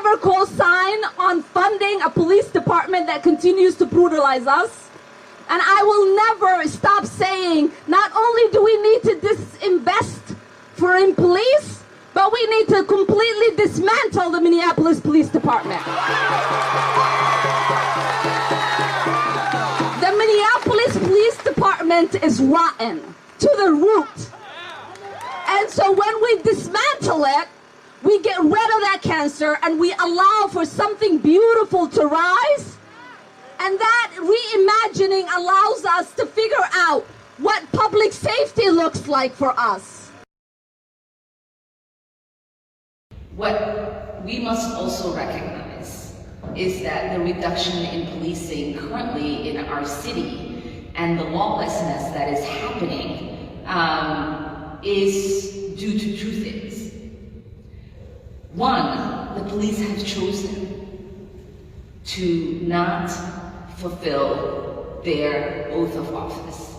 never co-sign on funding a police department that continues to brutalize us. And I will never stop saying, not only do we need to disinvest in police, but we need to completely dismantle the Minneapolis Police Department. The Minneapolis Police Department is rotten to the root. And so when we dismantle it, we get rid of that cancer and we allow for something beautiful to rise. And that reimagining allows us to figure out what public safety looks like for us. What we must also recognize is that the reduction in policing currently in our city and the lawlessness that is happening is due to two things. One, the police have chosen to not fulfill their oath of office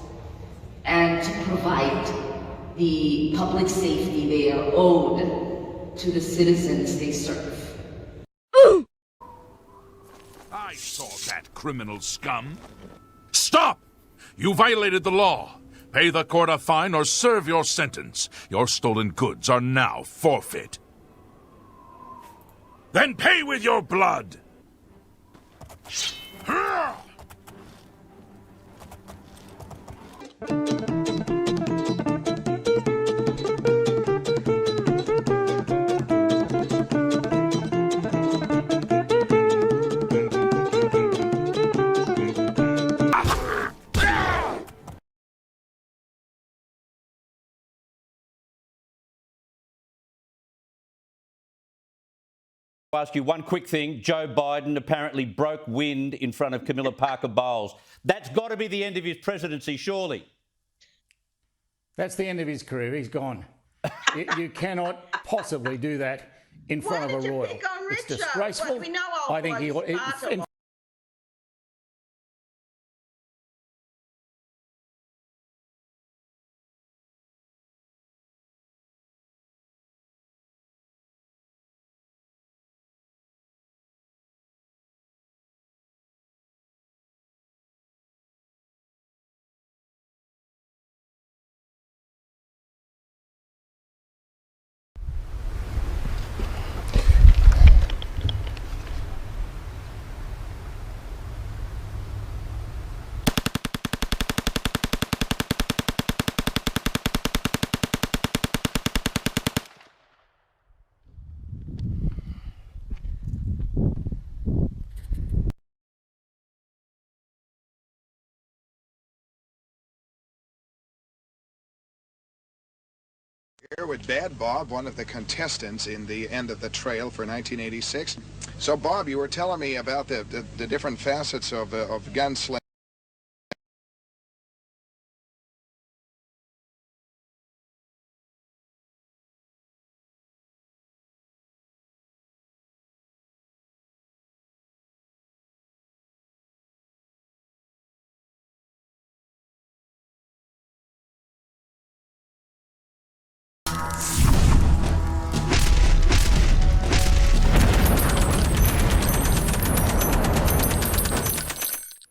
and to provide the public safety they are owed to the citizens they serve. I saw that criminal scum. Stop! You violated the law. Pay the court a fine or serve your sentence. Your stolen goods are now forfeit. Then pay with your blood! I'll ask you one quick thing. Joe Biden apparently broke wind in front of Camilla Parker Bowles. That's got to be the end of his presidency, surely. That's the end of his career. He's gone. You cannot possibly do that in front of a royal. Pick on It's Richard? disgraceful. Well, we know old I think he. bloke's part of Here with Bad Bob, one of the contestants in the End of the Trail for 1986. So, Bob, you were telling me about the different facets of gunsling.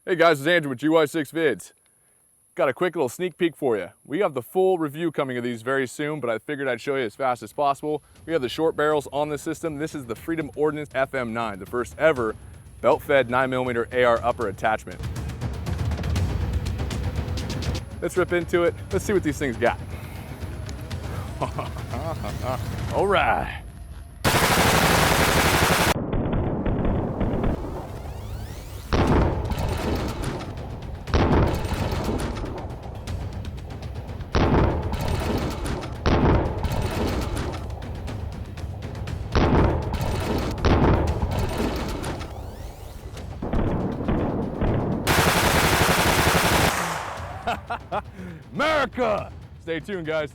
Hey guys, it's Andrew with GY6 Vids. Got a quick little sneak peek for you. We have the full review coming of these very soon, but I figured I'd show you as fast as possible. We have the short barrels on the system. This is the Freedom Ordnance FM9, the first ever belt-fed 9mm AR upper attachment. Let's rip into it. Let's see what these things got. All right. America! Stay tuned, guys.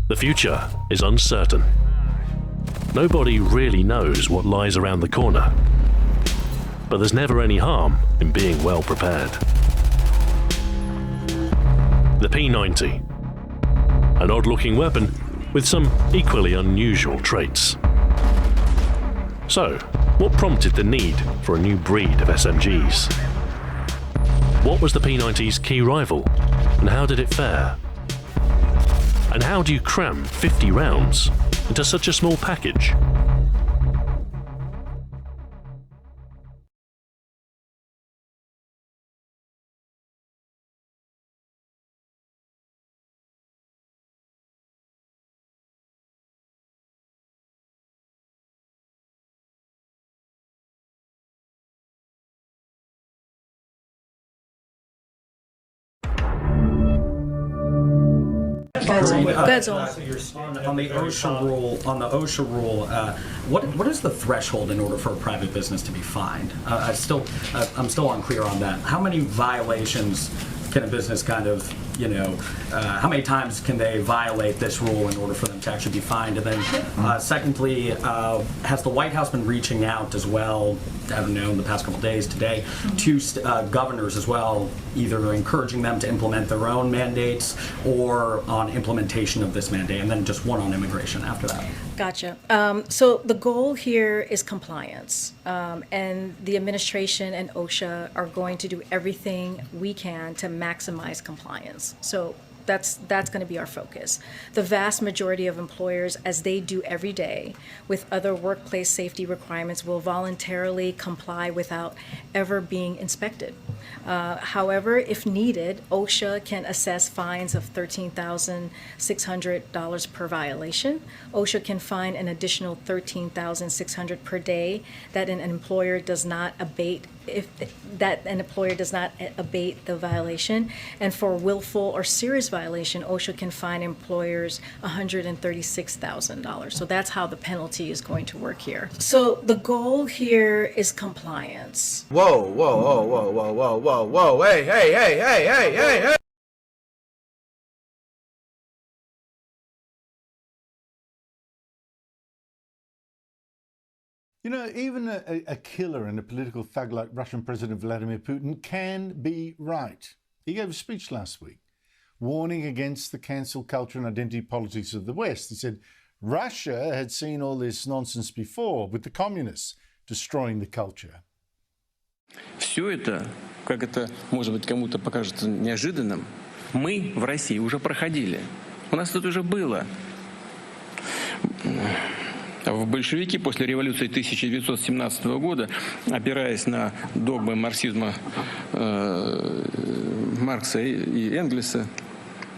The future is uncertain. Nobody really knows what lies around the corner. But there's never any harm in being well prepared. The P90, an odd-looking weapon with some equally unusual traits. So, what prompted the need for a new breed of SMGs? What was the P90's key rival, and how did it fare? And how do you cram 50 rounds into such a small package? On the OSHA rule, what is the threshold in order for a private business to be fined? I'm still unclear on that. How many violations can a business kind of, how many times can they violate this rule in order for them to actually be fined? And then secondly, has the White House been reaching out as well, I don't know, in the past couple of days, today, to governors as well, either encouraging them to implement their own mandates or on implementation of this mandate, and then just one on immigration after that? Gotcha. So the goal here is compliance, and the administration and OSHA are going to do everything we can to maximize compliance. So that's going to be our focus. The vast majority of employers, as they do every day with other workplace safety requirements, will voluntarily comply without ever being inspected. However, if needed, OSHA can assess fines of $13,600 per violation. OSHA can fine an additional $13,600 per day that an employer does not abate the violation. And for willful or serious violation, OSHA can fine employers $136,000. So that's how the penalty is going to work here. So the goal here is compliance. Whoa, whoa, whoa, whoa, whoa, whoa, whoa, whoa, hey, hey, hey, hey, hey, hey, hey. You know, even a killer and a political thug like Russian President Vladimir Putin can be right. He gave a speech last week warning against the cancel culture and identity politics of the West. He said Russia had seen all this nonsense before with the communists destroying the culture. Все это, как это, может быть, кому-то покажется неожиданным, мы в России уже проходили. У нас тут уже было. В большевики после революции 1917 года, опираясь на догмы марксизма Маркса и Энгельса,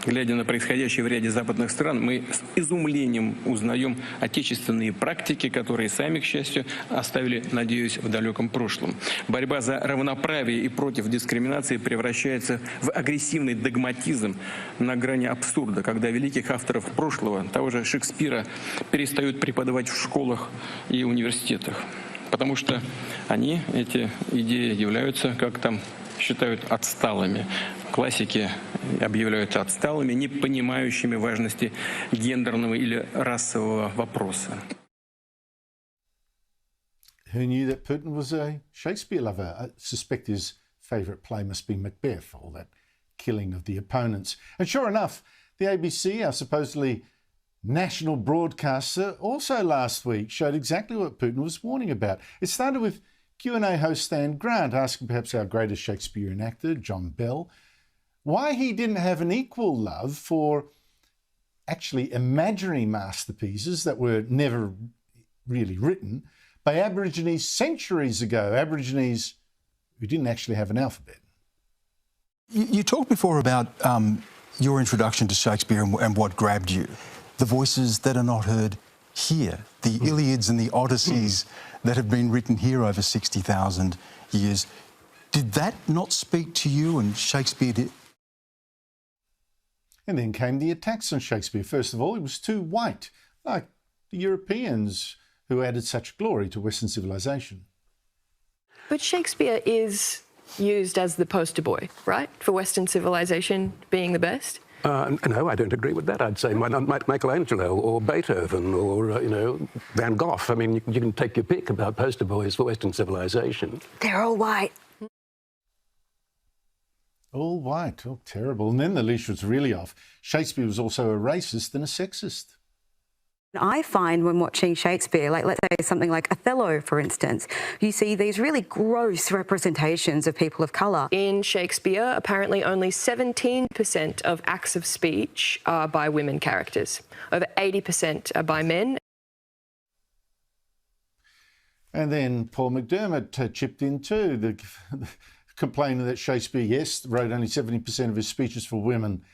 глядя на происходящее в ряде западных стран, мы с изумлением узнаем отечественные практики, которые сами, к счастью, оставили, надеюсь, в далеком прошлом. Борьба за равноправие и против дискриминации превращается в агрессивный догматизм на грани абсурда, когда великих авторов прошлого, того же Шекспира, перестают преподавать в школах и университетах. Потому что они, эти идеи, являются, как там считают, отсталыми. Классики объявляются отсталыми, не понимающими важности гендерного или расового вопроса. Who knew that Putin was a Shakespeare lover? I suspect his favourite play must be Macbeth, all that killing of the opponents. And sure enough, the ABC, our supposedly national broadcaster, also last week showed exactly what Putin was warning about. It started with Q&A host Stan Grant asking perhaps our greatest Shakespearean actor, John Bell, why he didn't have an equal love for actually imaginary masterpieces that were never really written by Aborigines centuries ago, Aborigines who didn't actually have an alphabet. You talked before about your introduction to Shakespeare and what grabbed you. The voices that are not heard here, the Iliads and the Odysseys that have been written here over 60,000 years. Did that not speak to you and Shakespeare did? And then came the attacks on Shakespeare. First of all, he was too white, like the Europeans who added such glory to Western civilization. But Shakespeare is used as the poster boy, right, for Western civilization being the best. No, I don't agree with that. I'd say Michelangelo or Beethoven or, Van Gogh. I mean, you can take your pick about poster boys for Western civilization. They're all white. All white. Oh, terrible. And then the leash was really off. Shakespeare was also a racist and a sexist. I find when watching Shakespeare, like let's say something like Othello, for instance, you see these really gross representations of people of colour. In Shakespeare, apparently only 17% of acts of speech are by women characters. Over 80% are by men. And then Paul McDermott chipped in too, complaining that Shakespeare, yes, wrote only 70% of his speeches for women.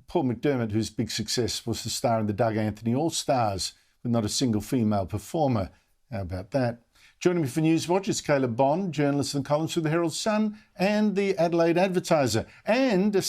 Paul McDermott, whose big success was to star in the Doug Anthony All-Stars, with not a single female performer. How about that? Joining me for News Watch is Caleb Bond, journalist and columnist for the Herald Sun and the Adelaide Advertiser, and a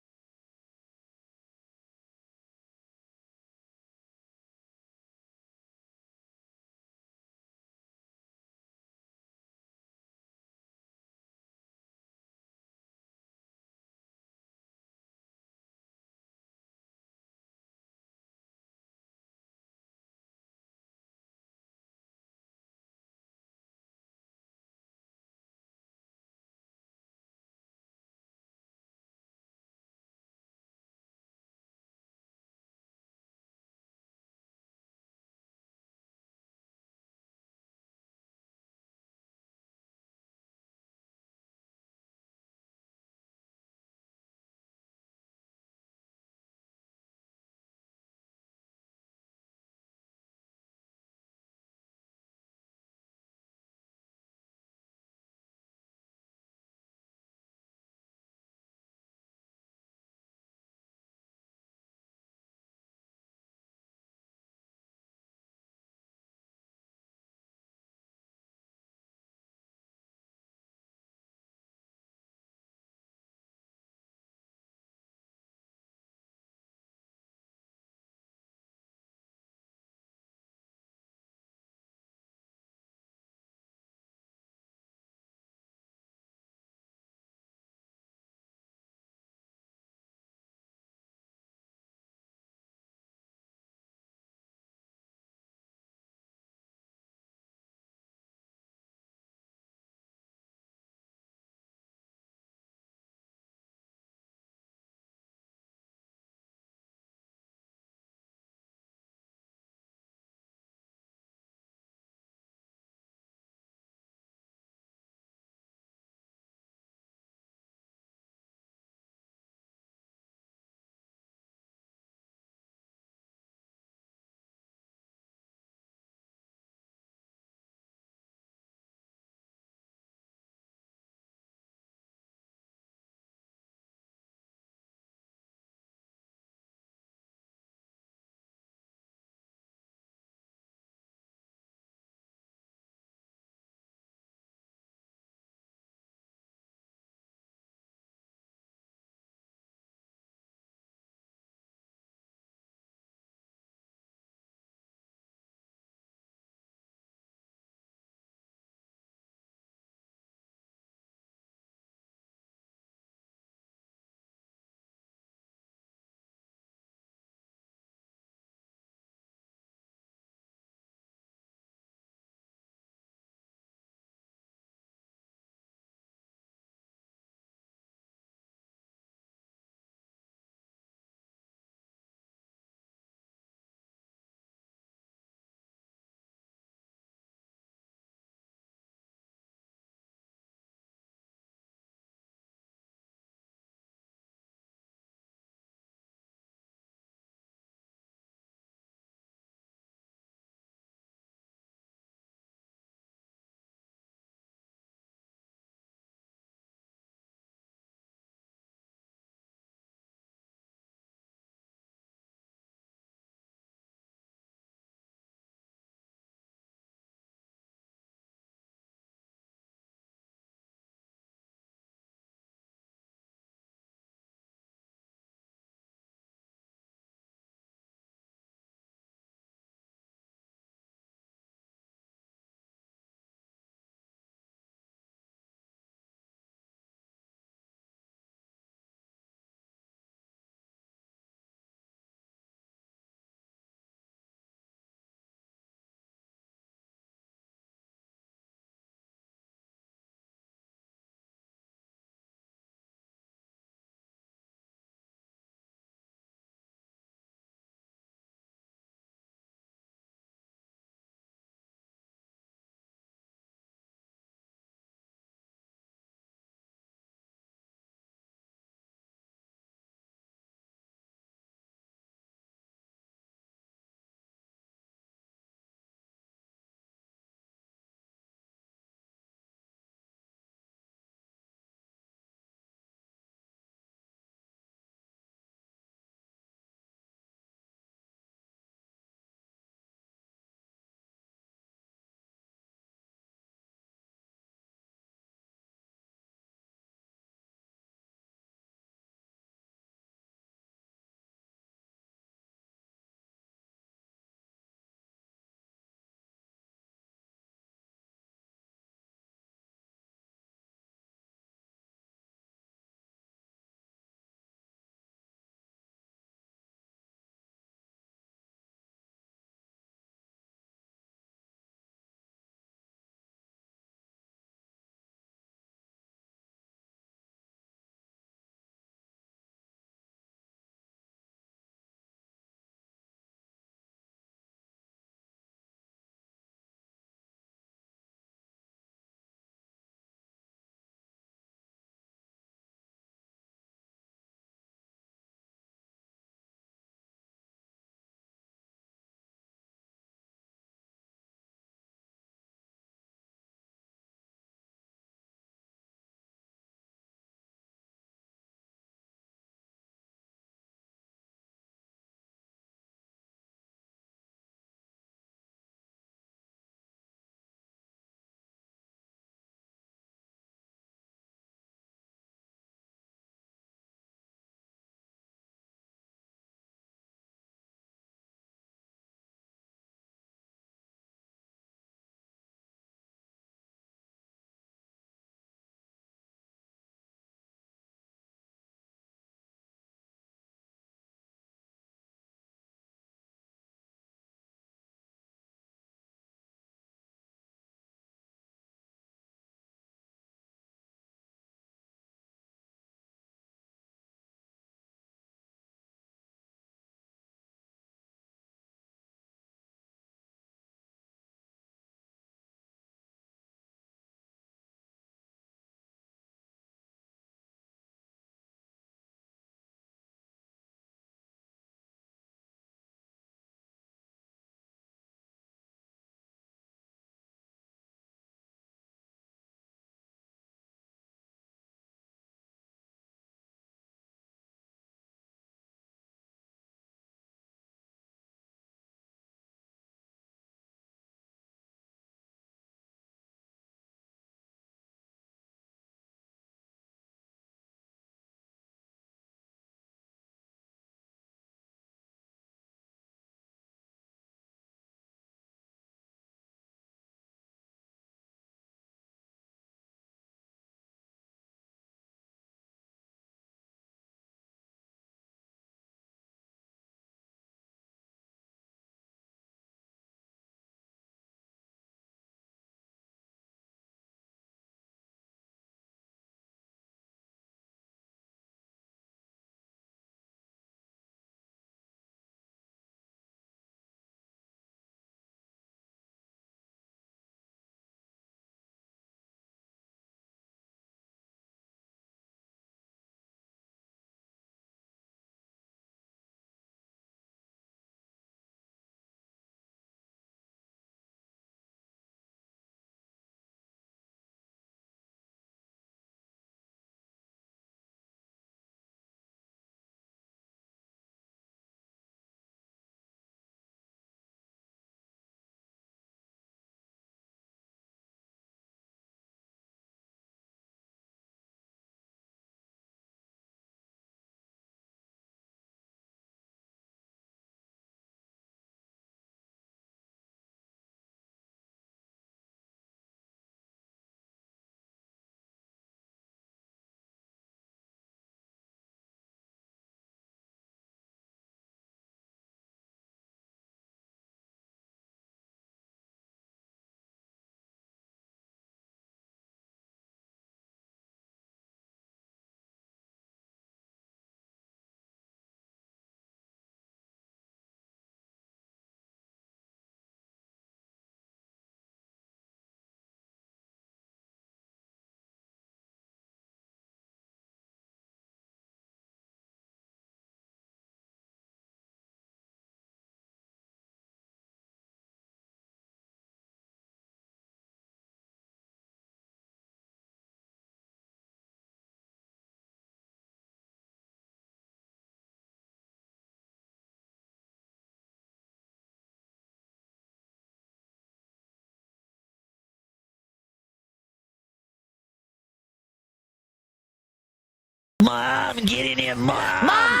Mom, get in here, Mom! Mom!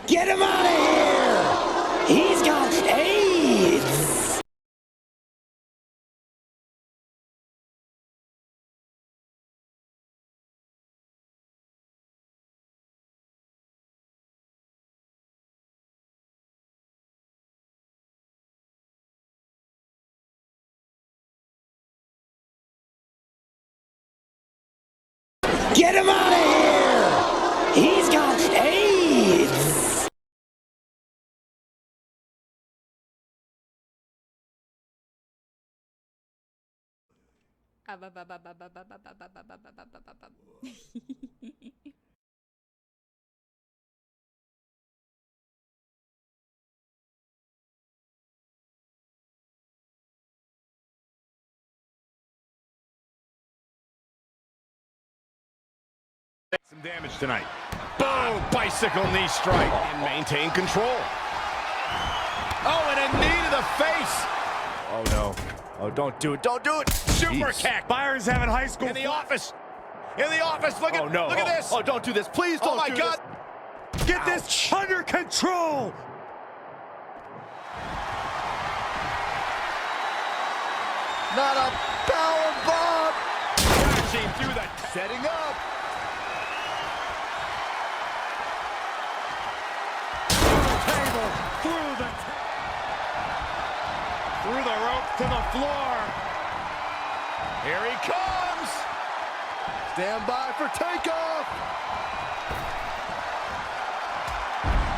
Get him out of here! He's got AIDS! Get him out of here! He's got AIDS! Some damage tonight. Boom! Bicycle knee strike and maintain control. Oh, and a knee to the face. Oh no! Oh, don't do it! Don't do it! Super kick. Byron's having high school in the office. In the office. Look at! Oh no! Look at this! Oh, don't do this! Please don't! Oh my God! Get this under control. Not a power bomb. Crashing through the setting up. Through the rope to the floor. Here he comes. Stand by for takeoff.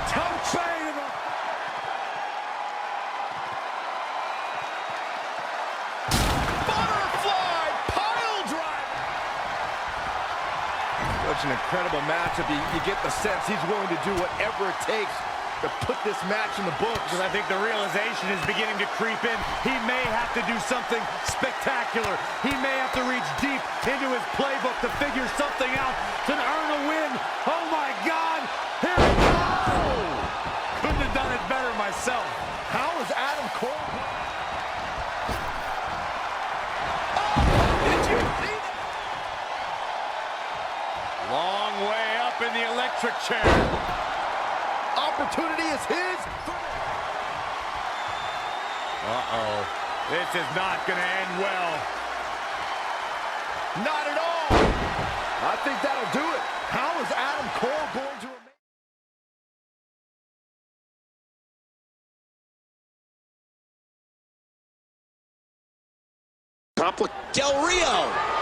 Tope to the... Butterfly pile driver. Such an incredible matchup. You get the sense he's willing to do whatever it takes to put this match in the books. Because I think the realization is beginning to creep in. He may have to do something spectacular. He may have to reach deep into his playbook to figure something out to earn a win. Oh my God! Here we go! Couldn't have done it better myself. How is Adam Cole? Oh, did you see that? Long way up in the electric chair. Opportunity is his. Uh-oh. This is not going to end well. Not at all. I think that'll do it. How is Adam Cole going to remain? Del Rio.